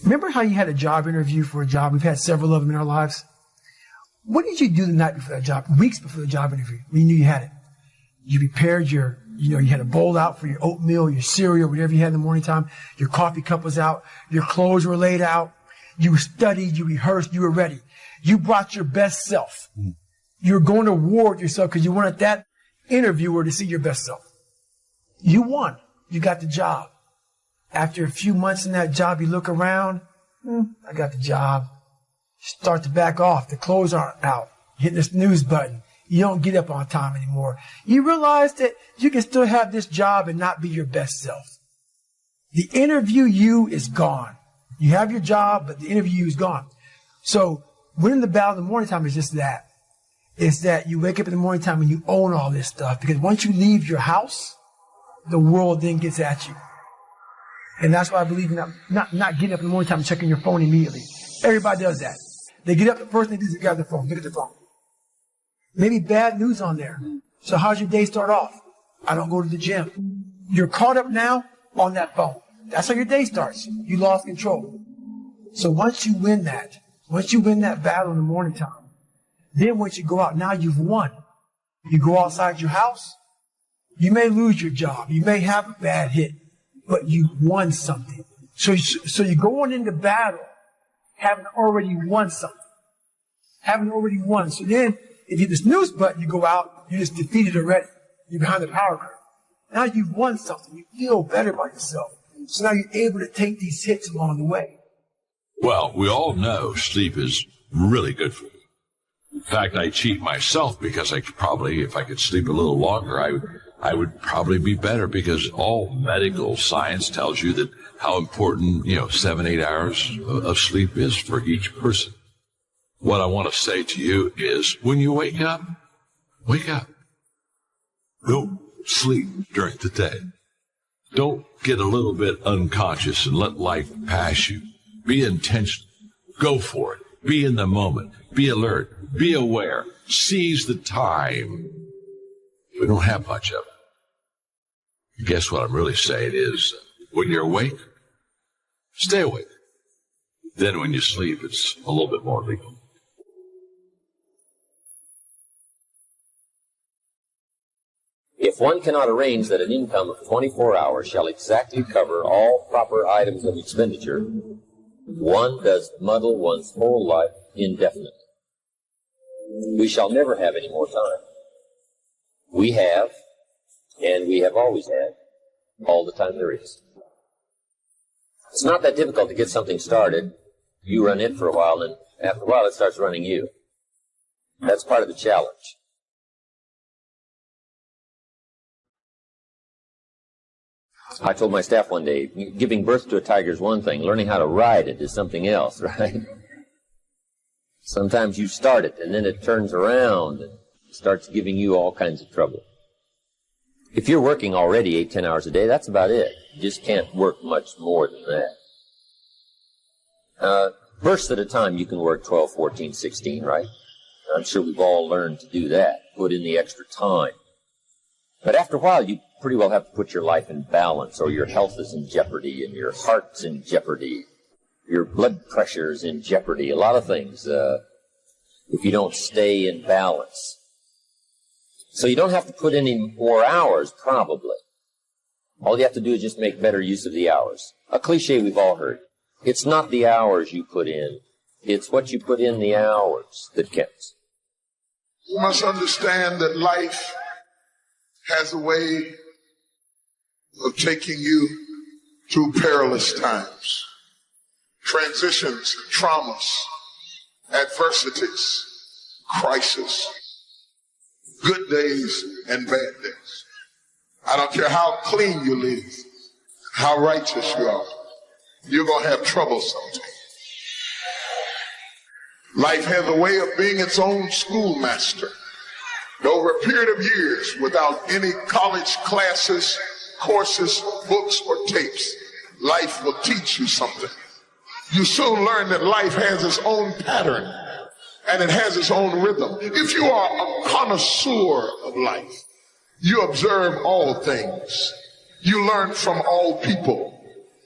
Remember how you had a job interview for a job? We've had several of them in our lives. What did you do the night before that job, weeks before the job interview, when you knew you had it? You prepared you had a bowl out for your oatmeal, your cereal, whatever you had in the morning time. Your coffee cup was out. Your clothes were laid out. You studied, you rehearsed, you were ready. You brought your best self. You were going to war with yourself because you wanted that interviewer to see your best self. You won. You got the job. After a few months in that job, you look around. I got the job. Start to back off. The clothes aren't out. Hitting the snooze button. You don't get up on time anymore. You realize that you can still have this job and not be your best self. The interview you is gone. You have your job, but the interview you is gone. So winning the battle in the morning time is just that. It's that you wake up in the morning time and you own all this stuff. Because once you leave your house, the world then gets at you. And that's why I believe in not getting up in the morning time and checking your phone immediately. Everybody does that. They get up, the first thing they do is grab their phone, look at their phone. Maybe bad news on there. So how's your day start off? I don't go to the gym. You're caught up now on that phone. That's how your day starts. You lost control. So once you win that battle in the morning time, then once you go out, now you've won. You go outside your house, you may lose your job. You may have a bad hit, but you won something. So you're going into battle having already won something. Having already won. So then, if you hit the snooze button, you go out, you're just defeated already. You're behind the power curve. Now you've won something. You feel better about yourself. So now you're able to take these hits along the way. Well, we all know sleep is really good for you. In fact, I cheat myself because I could probably, if I could sleep a little longer, I would probably be better, because all medical science tells you that how important, 7-8 hours of sleep is for each person. What I want to say to you is, when you wake up. Don't sleep during the day. Don't get a little bit unconscious and let life pass you. Be intentional. Go for it. Be in the moment. Be alert. Be aware. Seize the time. We don't have much of it. I guess what I'm really saying is, when you're awake, stay awake. Then when you sleep, it's a little bit more legal. If one cannot arrange that an income of 24 hours shall exactly cover all proper items of expenditure, one does muddle one's whole life indefinitely. We shall never have any more time. We have, and we have always had, all the time there is. It's not that difficult to get something started. You run it for a while, and after a while it starts running you. That's part of the challenge. I told my staff one day, giving birth to a tiger is one thing, learning how to ride it is something else, right? Sometimes you start it, and then it turns around and starts giving you all kinds of trouble. If you're working already 8-10 hours a day, that's about it. You just can't work much more than that. Bursts at a time, you can work 12, 14, 16, right? I'm sure we've all learned to do that, put in the extra time. But after a while, you pretty well have to put your life in balance, or your health is in jeopardy, and your heart's in jeopardy. Your blood pressure is in jeopardy. A lot of things, if you don't stay in balance. So you don't have to put any more hours, probably. All you have to do is just make better use of the hours. A cliche we've all heard. It's not the hours you put in. It's what you put in the hours that counts. You must understand that life has a way of taking you through perilous times, transitions, traumas, adversities, crisis, good days and bad days. I don't care how clean you live, how righteous you are, you're going to have trouble sometime. Life has a way of being its own schoolmaster. Over a period of years, without any college classes, courses, books, or tapes, life will teach you something. You soon learn that life has its own pattern and it has its own rhythm. If you are a connoisseur of life, you observe all things. You learn from all people.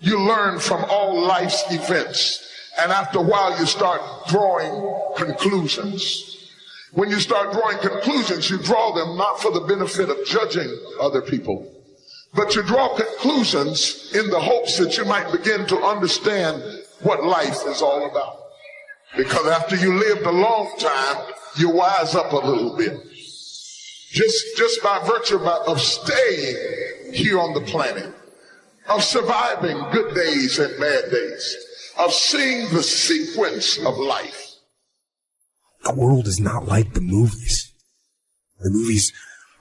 You learn from all life's events. And after a while, you start drawing conclusions. When you start drawing conclusions, you draw them not for the benefit of judging other people, but you draw conclusions in the hopes that you might begin to understand what life is all about. Because after you lived a long time, you wise up a little bit. Just by virtue of staying here on the planet, of surviving good days and bad days, of seeing the sequence of life. The world is not like the movies. The movies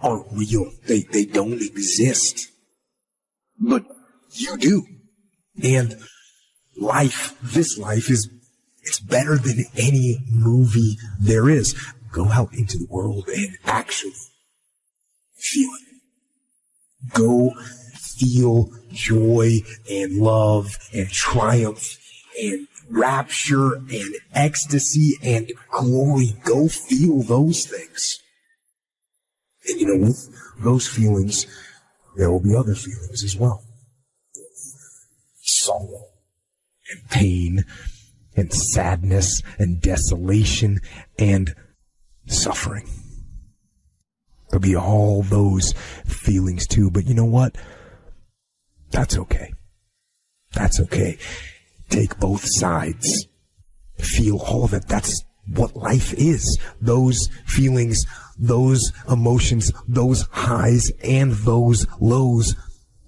aren't real. They don't exist. But you do. And this life it's better than any movie there is. Go out into the world and actually feel it. Go feel joy and love and triumph and rapture and ecstasy and glory. Go feel those things. And with those feelings, there will be other feelings as well. Sorrow and pain and sadness and desolation and suffering. There'll be all those feelings too, but you know what? That's okay. That's okay. Take both sides. Feel all of it. That's what life is. Those feelings, those emotions, those highs and those lows,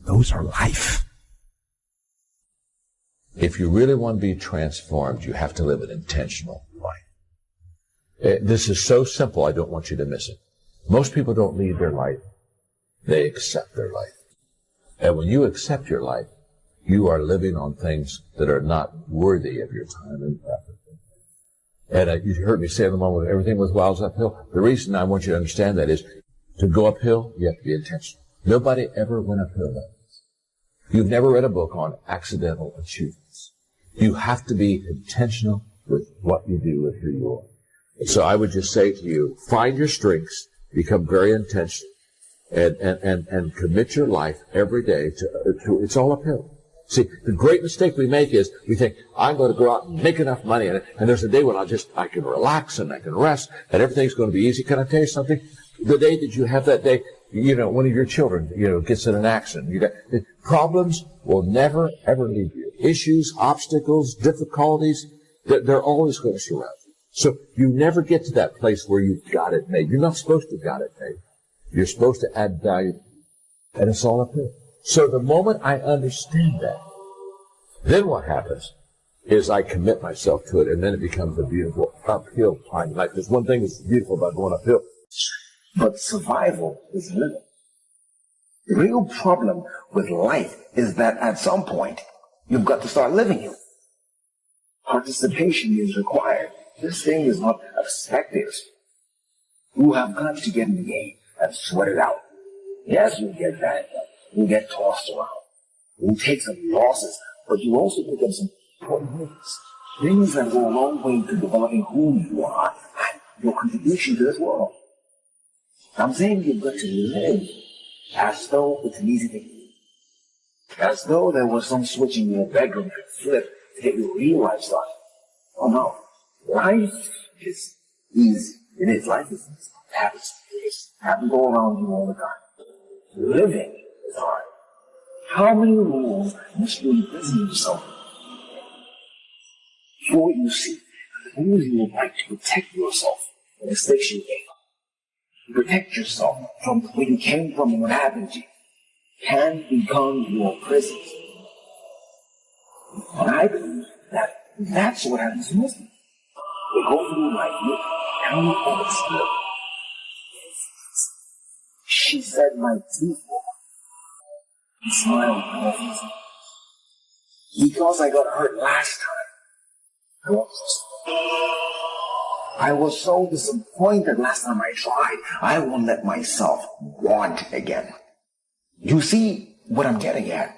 those are life. If you really want to be transformed, you have to live an intentional life. This is so simple, I don't want you to miss it. Most people don't lead their life. They accept their life. And when you accept your life, you are living on things that are not worthy of your time and effort. And you heard me say in the moment, everything worthwhile is uphill. The reason I want you to understand that is to go uphill, you have to be intentional. Nobody ever went uphill like this. You've never read a book on accidental achievements. You have to be intentional with what you do, with who you are. So I would just say to you, find your strengths, become very intentional, and commit your life every day to it's all uphill. See, the great mistake we make is we think, I'm going to go out and make enough money, and there's a day when I can relax and I can rest, and everything's going to be easy. Can I tell you something? The day that you have that day, one of your children, gets in an accident. Problems will never, ever leave you. Issues, obstacles, difficulties, they're always going to surround you. So you never get to that place where you've got it made. You're not supposed to have got it made. You're supposed to add value, and it's all uphill. So the moment I understand that, then what happens is I commit myself to it, and then it becomes a beautiful uphill climb. Like there's one thing that's beautiful about going uphill. But survival is living. The real problem with life is that at some point, you've got to start living it. Participation is required. This thing is not of spectators. You have got to get in the game and sweat it out. Yes, you get banged up. You get tossed around. You take some losses, but you also pick up some important things. Things that go a long way to developing who you are and your contribution to this world. I'm saying you've got to live as though it's an easy thing to do. As though there was some switch in your bedroom you could flip to get your real life started. Oh no. Life is easy. It is. Life is easy. It happens. It happens all around you all the time. Living is hard. How many rules must you imprison yourself before you see the rules you would like to protect yourself from the mistakes you make? Protect yourself from where you came from and what happened to you can become your prison. And I believe that that's what happens to most people. They go through life with down on its slip. She said my teeth were. He smiled because I got hurt last time. I was so disappointed last time I tried. I won't let myself want again. You see what I'm getting at?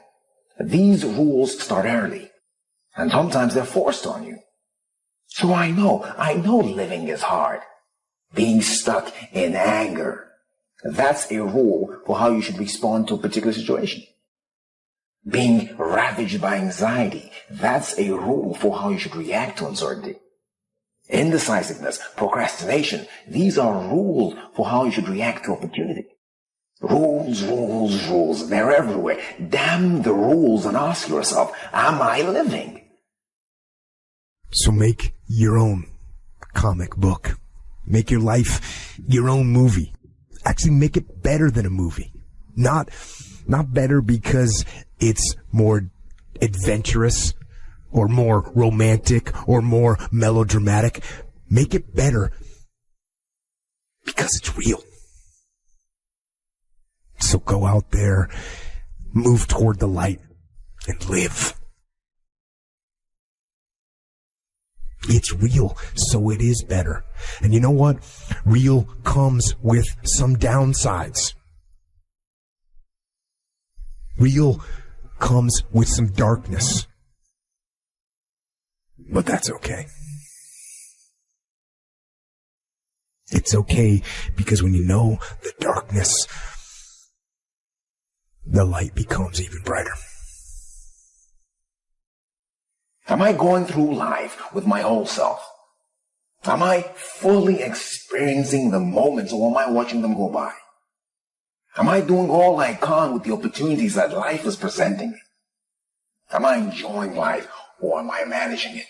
These rules start early, and sometimes they're forced on you. So I know living is hard. Being stuck in anger, that's a rule for how you should respond to a particular situation. being ravaged by anxiety. That's a rule for how you should react to uncertainty. Indecisiveness, procrastination, these are rules for how you should react to opportunity. Rules, rules, rules. They're everywhere. Damn the rules and ask yourself, am I living? So make your own comic book. Make your life your own movie. Actually make it better than a movie. Not better because it's more adventurous or more romantic or more melodramatic. Make it better because it's real. So go out there, move toward the light, and live. It's real, so it is better. And you know what? Real comes with some downsides. Real comes with some darkness. But that's okay. It's okay because when you know the darkness, the light becomes even brighter. Am I going through life with my whole self? Am I fully experiencing the moments, or am I watching them go by? Am I doing all I can with the opportunities that life is presenting me? Am I enjoying life, or am I managing it?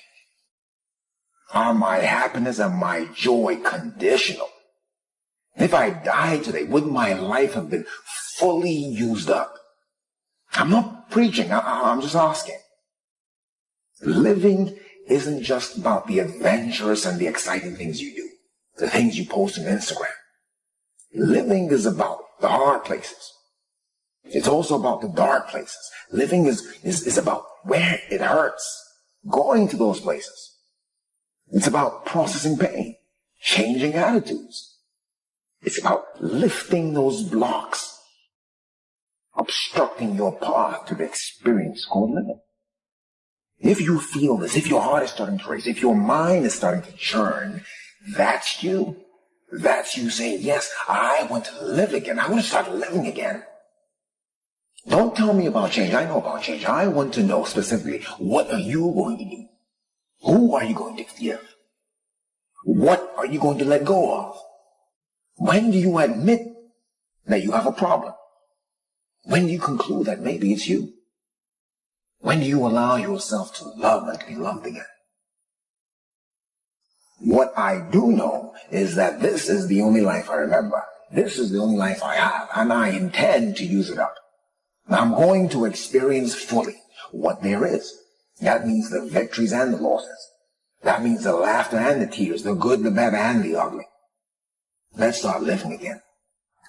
Are my happiness and my joy conditional? If I died today, would my life have been fully used up? I'm not preaching, I'm just asking. Living isn't just about the adventurous and the exciting things you do, the things you post on Instagram. Living is about the hard places. It's also about the dark places. Living is about where it hurts, going to those places. It's about processing pain, changing attitudes. It's about lifting those blocks, obstructing your path to the experience called living. If you feel this, if your heart is starting to race, if your mind is starting to churn, that's you. That's you saying, yes, I want to live again. I want to start living again. Don't tell me about change. I know about change. I want to know specifically, what are you going to do? Who are you going to forgive? What are you going to let go of? When do you admit that you have a problem? When do you conclude that maybe it's you? When do you allow yourself to love and to be loved again? What I do know is that this is the only life I remember. This is the only life I have, and I intend to use it up. I'm going to experience fully what there is. That means the victories and the losses. That means the laughter and the tears, the good, the bad, and the ugly. Let's start living again.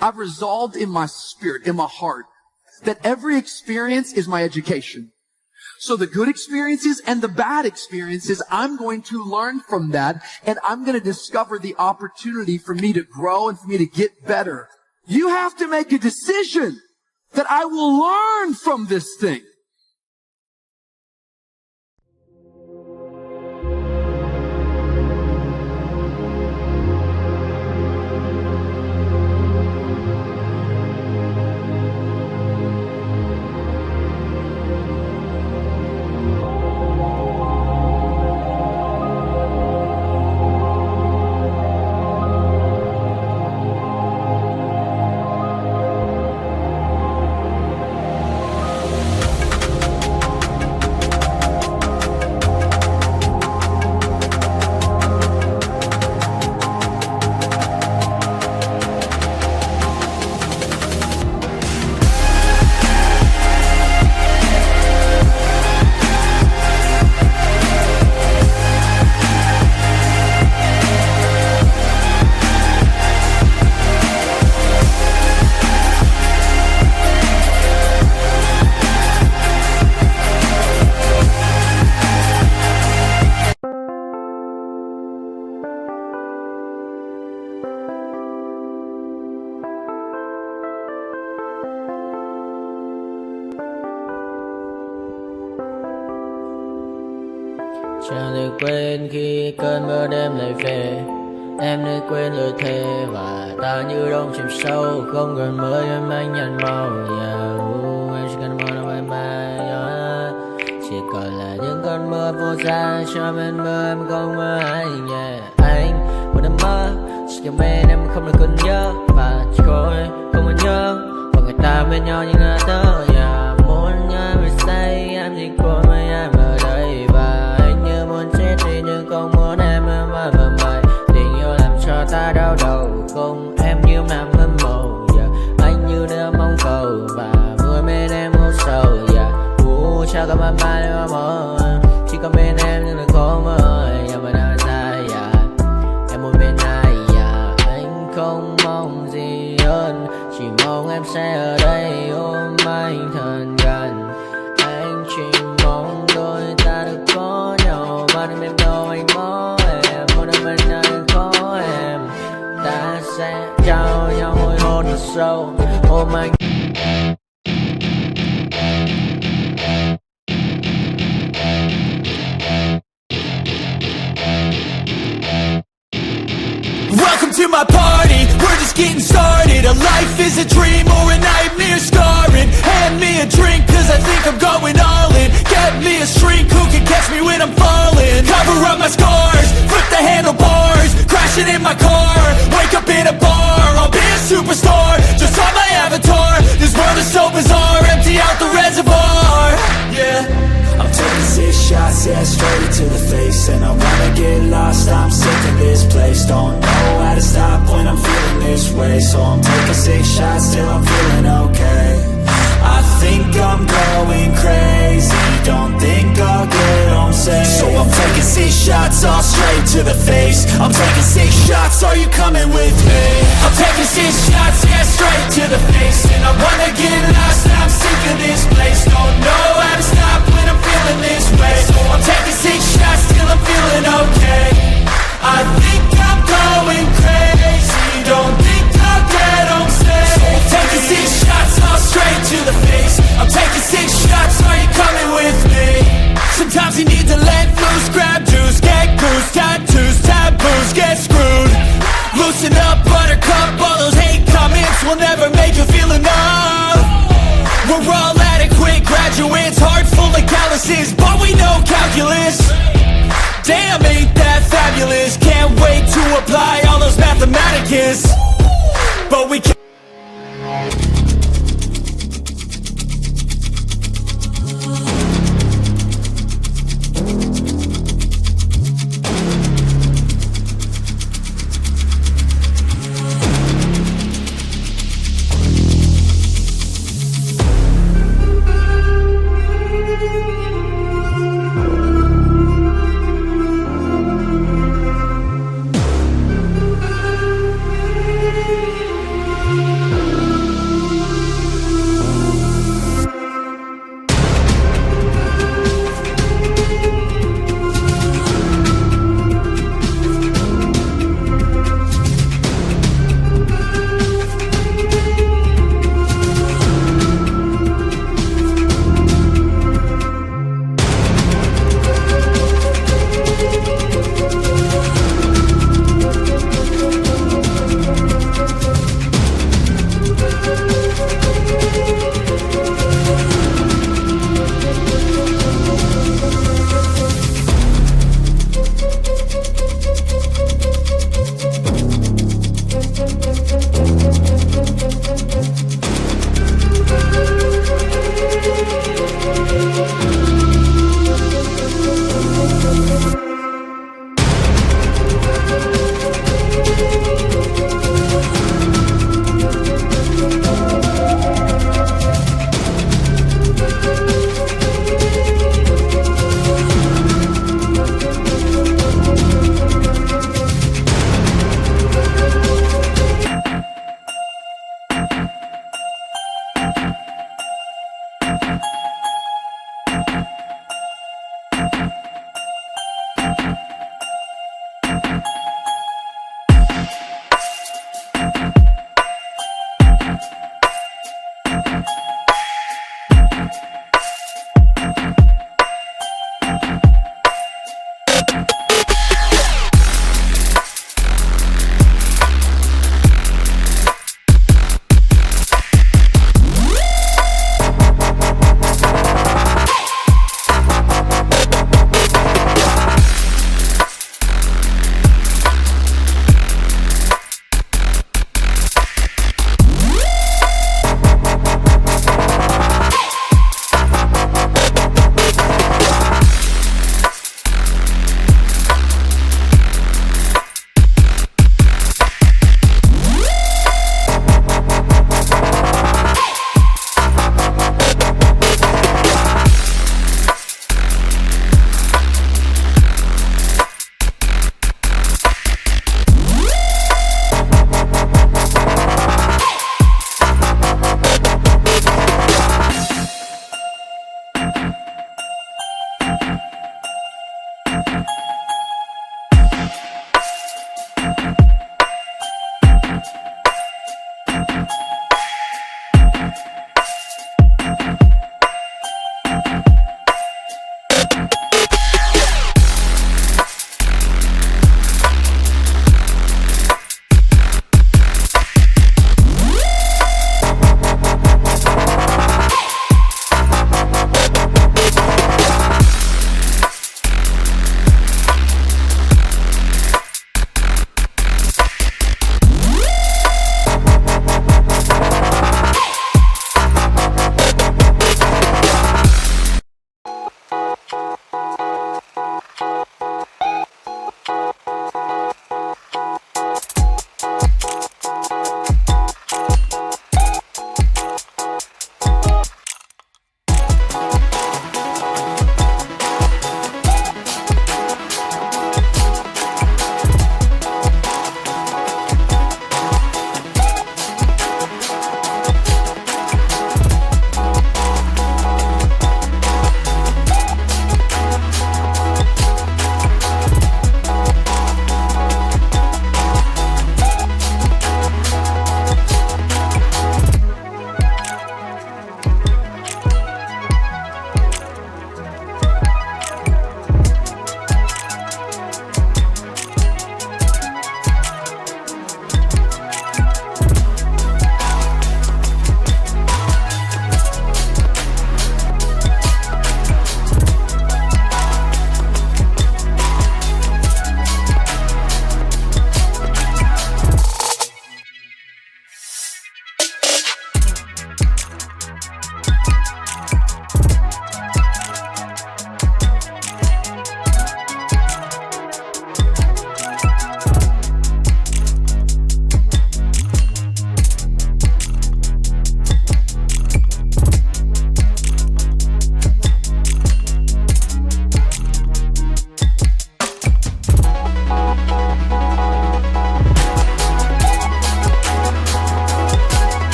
I've resolved in my spirit, in my heart, that every experience is my education. So the good experiences and the bad experiences, I'm going to learn from that, and I'm going to discover the opportunity for me to grow and for me to get better. You have to make a decision that I will learn from this thing. Chẳng được quên khi cơn mưa đêm lại về. Em đã quên lời thề và ta như đông chìm sâu. Không cần mới em anh nhận màu. Yeah, em chỉ cần mơ đâu bye bye. cơn mưa vô ra cho bên mưa em không mơ hay nhẹ anh một đêm mơ chỉ cho bên em không được cơn nhớ và chỉ khôi không muốn nhớ và người ta bên nhau như ngã tớ muốn nhớ về say em chỉ coi mấy em ở đây và anh như muốn chết đi nhưng không muốn em mơ mày tình yêu làm cho ta đau đầu cùng em như nằm mơ mộng anh như đứa mong cầu và vui bên em ngủ sầu chào cả ba ba đêm mơ chỉ có bên em nhưng đừng có mơ nhưng mà đã ra em muốn bên ai anh không mong gì hơn chỉ mong em sẽ ở đây ôm anh thật gần anh chỉ mong đôi ta được có nhau mà đừng em đâu anh có em muốn em bên anh có em ta sẽ trao nhau môi hôn thật sâu ôm anh. Welcome to my party, we're just getting started. A life is a dream or a nightmare scarring. Hand me a drink cause I think I'm going all in. Get me a shrink who can catch me when I'm falling. Cover up my scars, flip the handlebars. Crashing in my car, wake up in a bar. I'll be a superstar, just on my avatar. This world is so bizarre, empty out the reservoir. Yeah, I'm taking 6 shots, yeah, straight to the face. And I wanna get lost, I'm sick of this place. Don't know how to stop when I'm feeling this way. So I'm taking 6 shots till I'm feeling okay. I think I'm going crazy, don't think I'll get home safe. So I'm taking 6 shots, all straight to the face. I'm taking 6 shots, are you coming with me? I'm taking 6 shots, yeah, straight to the face. And I wanna get lost, I'm sick of this place. Don't know how to stop when I'm feeling this way. So I'm taking 6 shots till I'm feeling okay. I think I'm going crazy, don't think I'll get home safe. So I'm taking 6 shots, all straight to the face. I'm taking 6 shots, are you coming with me? Sometimes you need to let loose, grab juice, get goose, tattoos, taboos, get screwed. Loosen up, buttercup, all those hate comments will never make you feel enough. We're all adequate graduates, heart full of calluses, but we know calculus. Damn, ain't that fabulous? Can't wait to apply all those mathematicus. But we can't